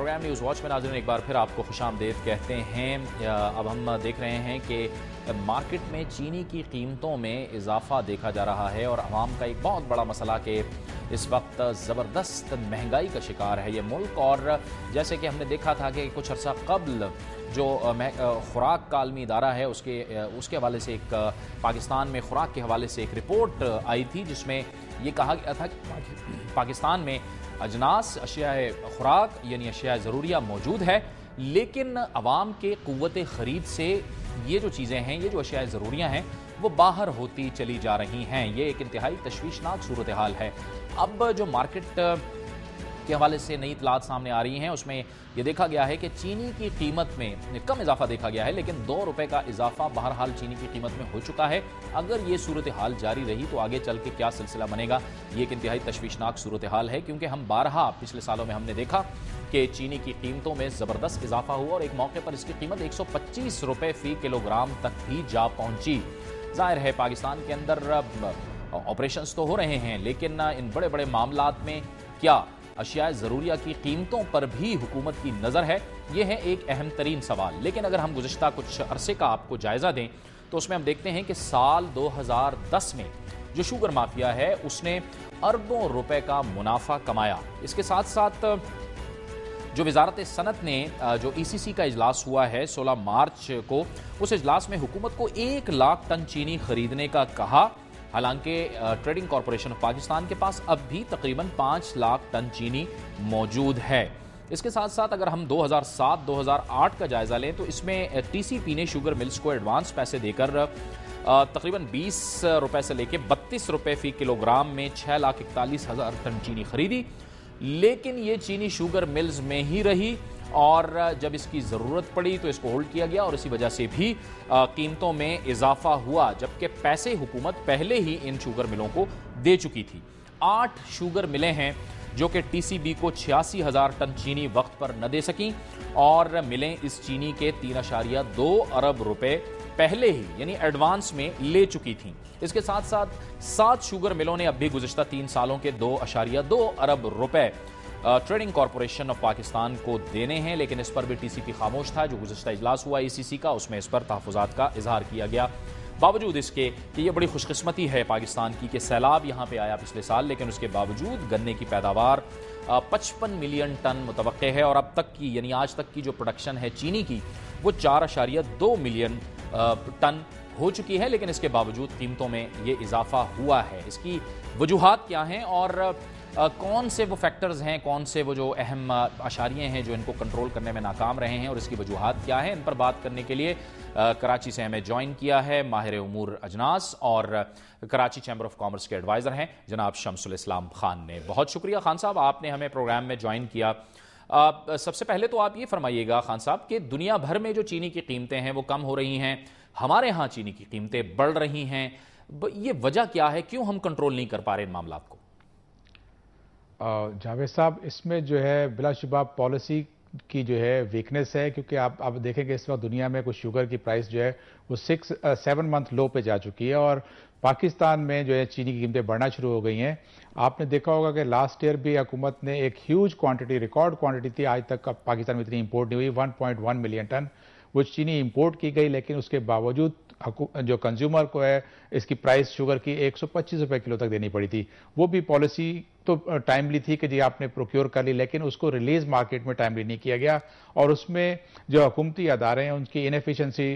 Programme news watch میں ناظرین ایک بار پھر آپ کو خوش آمدید کہتے ہیں۔ اب ہم دیکھ رہے ہیں کہ مارکیٹ میں چینی کی قیمتوں میں اضافہ دیکھا جا رہا ہے اور عوام کا ایک بہت بڑا مسئلہ کہ اس وقت زبردست مہنگائی کا شکار ہے یہ ملک، اور جیسے کہ ہم نے دیکھا تھا کہ کچھ عرصہ قبل جو خوراک کا عالمی ادارہ ہے اس کے حوالے سے ایک پاکستان میں خوراک کے حوالے سے ایک رپورٹ آئی تھی جس میں یہ کہا گیا تھا کہ پاکستان میں اجناس اشیاء خوراک یعنی اشیاء ضروریہ موجود ہے، لیکن عوام کے قوت خرید سے یہ جو چیزیں ہیں، یہ جو اشیاء ضروریہ ہیں وہ باہر ہوتی چلی جا رہی ہیں۔ یہ ایک انتہائی تشویشناک صورتحال ہے۔ اب جو مارکیٹ کے حوالے سے نئی اطلاعات سامنے آ رہی ہیں اس میں یہ دیکھا گیا ہے کہ چینی کی قیمت میں کم اضافہ دیکھا گیا ہے، لیکن 2 روپے کا اضافہ بہرحال چینی کی قیمت میں ہو چکا ہے۔ اگر یہ صورتحال جاری رہی تو آگے چل کے کیا سلسلہ بنے گا، یہ ایک انتہائی تشویشناک صورتحال ہے، کیونکہ ہم بارہا پچھلے سالوں میں ہم نے دیکھا کہ چینی کی قیمتوں میں زبردست اضافہ ہوا اور ایک موقع پر اس کی قیمت 125 روپے فی کلو گرام تک بھی جا پہنچی۔ ظاہر ہے پاکستان کے اندر آپریشنز تو ہو رہے ہیں، لیکن ان بڑے بڑے معاملات میں کیا اشیاء ضروریہ کی قیمتوں پر بھی حکومت کی نظر ہے؟ یہ ہے ایک اہم ترین سوال۔ لیکن اگر ہم گزشتہ کچھ عرصے کا آپ کو جائزہ دیں تو اس میں ہم دیکھتے ہیں کہ سال 2010 میں جو شوگر مافیا ہے اس نے اربوں روپے کا منافع کمایا۔ اس کے ساتھ ساتھ جو وزارت صنعت نے جو ای سی سی کا اجلاس ہوا ہے 16 مارچ کو، اس اجلاس میں حکومت کو 1 لاکھ ٹن چینی خریدنے کا کہا، حالانکہ ٹریڈنگ کارپوریشن آف پاکستان کے پاس اب بھی تقریباً 5 لاکھ ٹن چینی موجود ہے۔ اس کے ساتھ ساتھ اگر ہم 2007-2008 کا جائزہ لیں تو اس میں ٹی سی پی نے شوگر ملز کو ایڈوانس پیسے دے کر تقریباً 20 روپے سے لے کے 32 روپے فی کلو گرام میں 6,41,000 ٹن چینی خریدی، لیکن یہ چینی شوگر ملز میں ہی رہی اور جب اس کی ضرورت پڑی تو اس کو ہولڈ کیا گیا اور اسی وجہ سے بھی قیمتوں میں اضافہ ہوا، جبکہ پیسے حکومت پہلے ہی ان شوگر ملوں کو دے چکی تھی۔ 8 شوگر ملیں ہیں جو کہ ٹی سی بی کو 86,000 ٹن چینی وقت پر نہ دے سکیں، اور ملیں اس چینی کے 3.2 ارب روپے پہلے ہی یعنی ایڈوانس میں لے چکی تھیں۔ اس کے ساتھ ساتھ 7 شوگر ملوں نے اب بھی گزشتہ 3 سالوں کے 2.2 ارب روپے ٹریڈنگ کارپوریشن آف پاکستان کو دینے ہیں، لیکن اس پر بھی ٹی سی پی خاموش تھا۔ جو گزشتہ اجلاس ہوا ای سی سی کا اس میں اس پر تحفظات کا اظہار کیا گیا، باوجود اس کے کہ یہ بڑی خوش قسمتی ہے پاکستان کی کہ سیلاب یہاں پہ آیا پچھلے سال، لیکن اس کے باوجود گنے کی پیداوار 55 ملین ٹن متوقع ہے، اور اب تک کی یعنی آج تک کی جو پروڈکشن ہے چینی کی وہ 4.2 ملین ٹن ہو چکی ہے، لیکن اس کے باوجود قیمتوں میں یہ اضافہ ہوا ہے۔ اس کی وجوہات کیا ہیں اور کون سے وہ فیکٹرز ہیں، کون سے وہ جو اہم اشاریے ہیں جو ان کو کنٹرول کرنے میں ناکام رہے ہیں اور اس کی وجوہات کیا ہیں، ان پر بات کرنے کے لیے کراچی سے ہمیں جوائن کیا ہے ماہر امور اجناس اور کراچی چیمبر آف کامرس کے ایڈوائزر ہیں جناب شمس الاسلام خان نے۔ بہت شکریہ خان صاحب، آپ نے ہمیں پروگرام میں جوائن کیا۔ سب سے پہلے تو آپ یہ فرمائیے گا خان صاحب کہ دنیا بھر میں جو چینی کی قیمتیں ہیں وہ کم ہو رہی ہیں، ہمارے ہاں چینی کی قیمتیں بڑھ رہی ہیں، یہ وجہ کیا ہے؟ کیوں ہم کنٹرول نہیں کر پا رہے ان معاملات کو؟ جاوید صاحب، اس میں جو ہے بلا شبہ پالیسی کی جو ہے ویکنس ہے، کیونکہ آپ دیکھیں کہ اس وقت دنیا میں کچھ شوگر کی پرائس جو ہے وہ 7 منتھ لو پہ جا چکی ہے، اور پاکستان میں جو ہے چینی کی قیمتیں بڑھنا شروع ہو گئی ہیں۔ آپ نے دیکھا ہوگا کہ لاسٹ ایئر بھی حکومت نے ایک ہیوج کوانٹٹی، ریکارڈ کوانٹٹی تھی، آج تک پاکستان میں اتنی امپورٹ نہیں ہوئی، 1.1 ملین ٹن وہ چینی امپورٹ کی گئی، لیکن اس کے باوجود جو کنزیومر کو ہے اس کی پرائس شوگر کی 125 روپے کلو تک دینی پڑی تھی۔ وہ بھی پالیسی تو ٹائملی تھی کہ جی آپ نے پروکیور کر لی، لیکن اس کو ریلیز مارکیٹ میں ٹائملی نہیں کیا گیا، اور اس میں جو حکومتی ادارے ہیں ان کی انیفیشنسی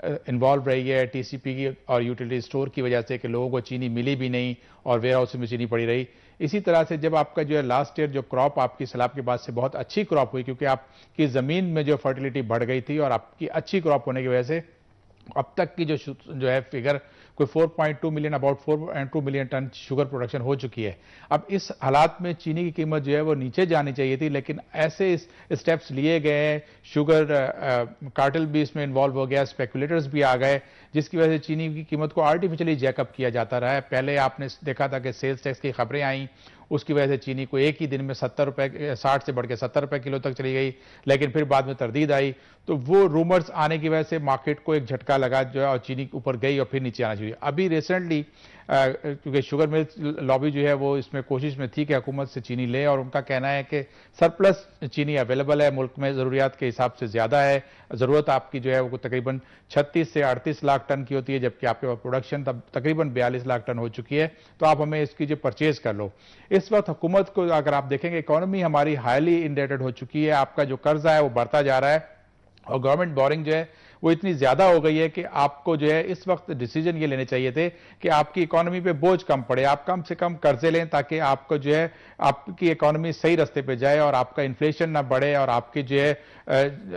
انوالو رہی ہے ٹی سی پی کی اور یوٹیلیٹی اسٹور کی وجہ سے، کہ لوگوں کو چینی ملی بھی نہیں اور ویئر ہاؤس میں چینی پڑی رہی۔ اسی طرح سے جب آپ کا جو ہے لاسٹ ایئر جو کراپ آپ کی سیلاب کے بعد سے بہت اچھی کراپ ہوئی، کیونکہ آپ کی زمین میں جو فرٹیلیٹی بڑھ گئی تھی اور آپ کی اچھی کراپ ہونے کی وجہ سے اب تک کی جو ہے فگر کوئی 4.2 million, about 4.2 million ton sugar production ہو چکی ہے۔ اب اس حالات میں چینی کی قیمت جو ہے وہ نیچے جانی چاہیے تھی، لیکن ایسے اسٹیپس لیے گئے ہیں، شوگر کارٹل بھی اس میں انوالو ہو گیا، اسپیکولیٹرز بھی آ گئے، جس کی وجہ سے چینی کی قیمت کو آرٹیفیشلی جیک اپ کیا جاتا رہا ہے۔ پہلے آپ نے دیکھا تھا کہ سیلز ٹیکس کی خبریں آئیں، اس کی وجہ سے چینی کو ایک ہی دن میں 60 سے بڑھ کے 70 روپے کلو تک چلی گئی، لیکن پھر بعد میں تردید آئی، تو وہ رومرز آنے کی وجہ سے مارکیٹ کو ایک جھٹکا لگا جو ہے، اور چینی اوپر گئی اور پھر نیچے آنا چاہیے۔ ابھی ریسنٹلی کیونکہ شوگر ملز لابی جو ہے وہ اس میں کوشش میں تھی کہ حکومت سے چینی لے، اور ان کا کہنا ہے کہ سرپلس چینی اویلیبل ہے ملک میں، ضروریات کے حساب سے زیادہ ہے، ضرورت آپ کی جو ہے وہ تقریباً 36 سے 38 لاکھ ٹن کی ہوتی ہے، جبکہ آپ کے پاس پروڈکشن تقریباً 42 لاکھ ٹن ہو چکی ہے، تو آپ ہمیں اس کی جو پرچیز کر لو۔ اس وقت حکومت کو اگر آپ دیکھیں گے اکانومی ہماری ہائیلی انڈیٹڈ ہو چکی ہے، آپ کا جو قرضہ ہے وہ بڑھتا جا رہا ہے، اور گورنمنٹ بورنگ جو ہے وہ اتنی زیادہ ہو گئی ہے کہ آپ کو جو ہے اس وقت ڈیسیجن یہ لینے چاہیے تھے کہ آپ کی اکانومی پہ بوجھ کم پڑے، آپ کم سے کم قرضے لیں تاکہ آپ کو جو ہے آپ کی اکانومی صحیح رستے پہ جائے اور آپ کا انفلیشن نہ بڑھے اور آپ کی جو ہے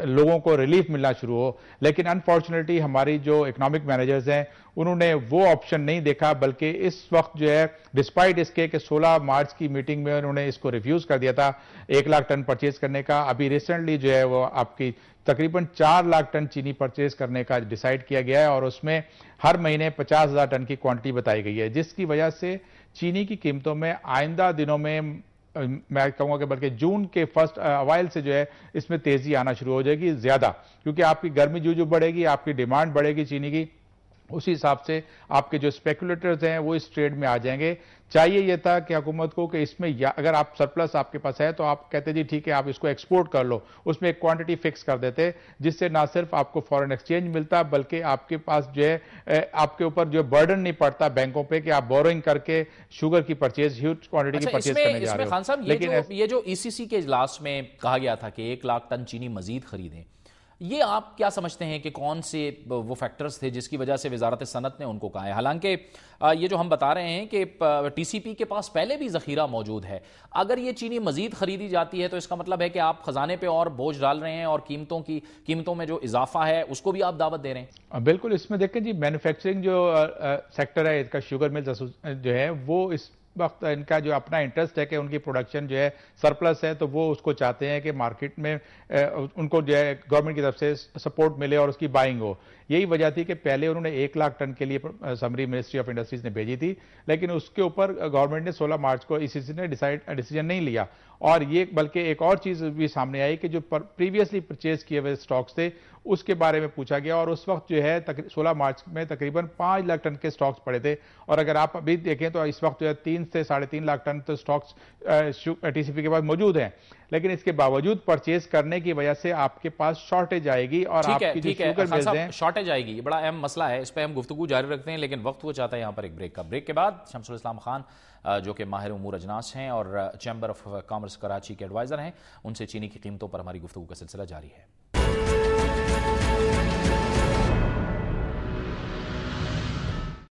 لوگوں کو ریلیف ملنا شروع ہو۔ لیکن انفارچونیٹلی ہماری جو اکنامک مینیجرز ہیں انہوں نے وہ آپشن نہیں دیکھا، بلکہ اس وقت جو ہے ڈسپائٹ اس کے کہ 16 مارچ کی میٹنگ میں انہوں نے اس کو ریفیوز کر دیا تھا 1 لاکھ ٹن پرچیز کرنے کا، ابھی ریسنٹلی جو ہے وہ آپ کی تقریباً 4 لاکھ ٹن چینی پرچیز کرنے کا ڈیسائیڈ کیا گیا ہے، اور اس میں ہر مہینے 50,000 ٹن کی کوانٹٹی بتائی گئی ہے، جس کی وجہ سے چینی کی قیمتوں میں آئندہ دنوں میں میں کہوں گا کہ بلکہ جون کے فرسٹ اوائل سے جو ہے اس میں تیزی آنا شروع ہو جائے گی زیادہ، کیونکہ آپ کی گرمی جو بڑھے گی، آپ کی ڈیمانڈ بڑھے گی چینی کی، اسی حساب سے آپ کے جو اسپیکولیٹرز ہیں وہ اس ٹریڈ میں آ جائیں گے۔ چاہیے یہ تھا کہ حکومت کو کہ اس میں اگر آپ سرپلس آپ کے پاس ہے تو آپ کہتے جی ٹھیک ہے آپ اس کو ایکسپورٹ کر لو، اس میں ایک کوانٹٹی فکس کر دیتے، جس سے نہ صرف آپ کو فارن ایکسچینج ملتا بلکہ آپ کے پاس جو ہے آپ کے اوپر جو برڈن نہیں پڑتا بینکوں پہ کہ آپ بورنگ کر کے شوگر کی پرچیز ہیوج کوانٹٹی کی پرچیز کرنے جا رہے ہو۔ خان صاحب یہ جو ای سی سی کے اجلاس میں کہا گیا تھا کہ 1 لاکھ ٹن چینی مزید خریدیں، یہ آپ کیا سمجھتے ہیں کہ کون سے وہ فیکٹرز تھے جس کی وجہ سے وزارت صنعت نے ان کو کہا ہے؟ حالانکہ یہ جو ہم بتا رہے ہیں کہ ٹی سی پی کے پاس پہلے بھی ذخیرہ موجود ہے، اگر یہ چینی مزید خریدی جاتی ہے تو اس کا مطلب ہے کہ آپ خزانے پہ اور بوجھ ڈال رہے ہیں اور قیمتوں میں جو اضافہ ہے اس کو بھی آپ دعوت دے رہے ہیں۔ بالکل، اس میں دیکھیں جی مینوفیکچرنگ جو سیکٹر ہے اس کا، شوگر ملز جو ہے وہ اس وقت ان کا جو اپنا انٹرسٹ ہے کہ ان کی پروڈکشن جو ہے سرپلس ہے، تو وہ اس کو چاہتے ہیں کہ مارکیٹ میں ان کو جو ہے گورنمنٹ کی طرف سے سپورٹ ملے اور اس کی بائنگ ہو۔ یہی وجہ تھی کہ پہلے انہوں نے 1 لاکھ ٹن کے لیے سمری منسٹری آف انڈسٹریز نے بھیجی تھی، لیکن اس کے اوپر گورنمنٹ نے 16 مارچ کو ای سی سی نے ڈیسیجن نہیں لیا، اور یہ بلکہ ایک اور چیز بھی سامنے آئی کہ جو پریویسلی پرچیز کیے ہوئے سٹاکس تھے اس کے بارے میں پوچھا گیا، اور اس وقت جو ہے 16 مارچ میں تقریباً 5 لاکھ ٹن کے سٹاکس پڑے تھے، اور اگر آپ ابھی دیکھیں تو اس وقت جو ہے 3 سے 3.5 لاکھ ٹن تو سٹاکس ٹی سی پی کے پاس موجود ہیں، لیکن اس کے باوجود پرچیز کرنے کی وجہ سے آپ کے پاس شارٹیج آئے گی، اور آپ کی جو شوگر ملز ہیں شارٹیج آئے گی، یہ بڑا اہم مسئلہ ہے، اس پہ ہم گفتگو جاری رکھتے ہیں، لیکن وقت ہو چاہتا ہے یہاں پر ایک بریک کا۔ بریک کے بعد شمس الاسلام خان جو کہ ماہر امور اجناس ہیں اور چیمبر آف کامرس کراچی کے ایڈوائزر ہیں، ان سے چینی کی قیمتوں پر ہماری گفتگو کا سلسلہ جاری ہے۔